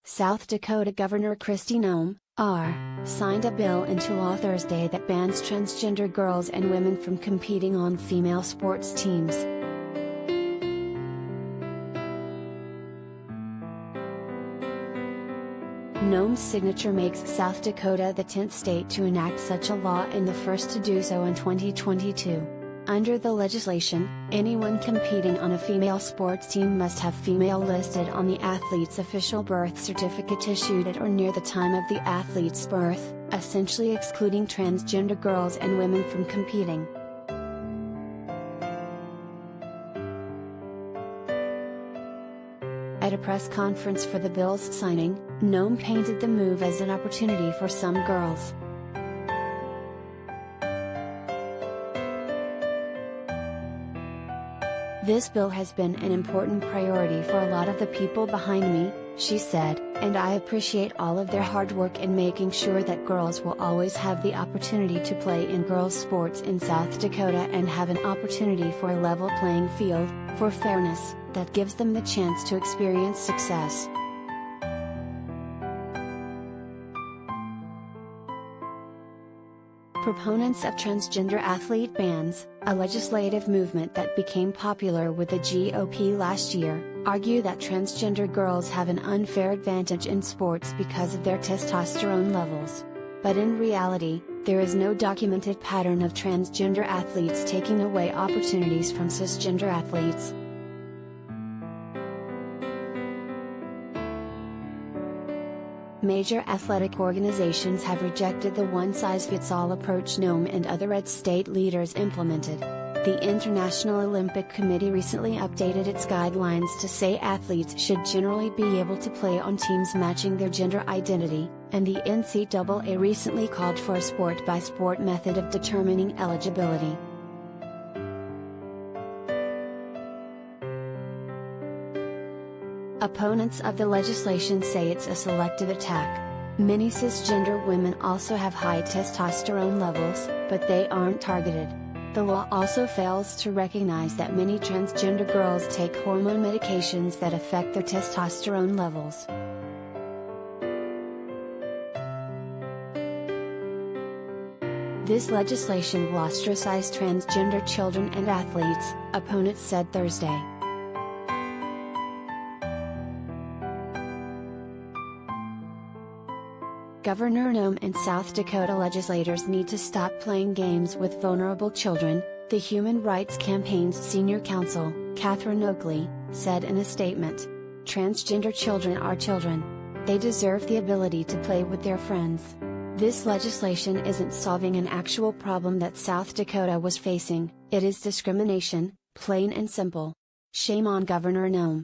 South Dakota Governor Kristi Noem, R., signed a bill into law Thursday that bans transgender girls and women from competing on female sports teams. Noem's signature makes South Dakota the 10th state to enact such a law and the first to do so in 2022. Under the legislation, anyone competing on a female sports team must have female listed on the athlete's official birth certificate issued at or near the time of the athlete's birth, essentially excluding transgender girls and women from competing. At a press conference for the bill's signing, Noem painted the move as an opportunity for some girls. "This bill has been an important priority for a lot of the people behind me," she said, "and I appreciate all of their hard work in making sure that girls will always have the opportunity to play in girls' sports in South Dakota and have an opportunity for a level playing field, for fairness, that gives them the chance to experience success." Proponents of transgender athlete bans, a legislative movement that became popular with the GOP last year, argue that transgender girls have an unfair advantage in sports because of their testosterone levels. But in reality, there is no documented pattern of transgender athletes taking away opportunities from cisgender athletes. Major athletic organizations have rejected the one-size-fits-all approach Noem and other red state leaders implemented. The International Olympic Committee recently updated its guidelines to say athletes should generally be able to play on teams matching their gender identity, and the NCAA recently called for a sport-by-sport method of determining eligibility. Opponents of the legislation say it's a selective attack. Many cisgender women also have high testosterone levels, but they aren't targeted. The law also fails to recognize that many transgender girls take hormone medications that affect their testosterone levels. This legislation will ostracize transgender children and athletes, opponents said Thursday. Governor Noem and South Dakota legislators need to stop playing games with vulnerable children, the Human Rights Campaign's senior counsel, Catherine Oakley, said in a statement. "Transgender children are children. They deserve the ability to play with their friends. This legislation isn't solving an actual problem that South Dakota was facing, it is discrimination, plain and simple. Shame on Governor Noem."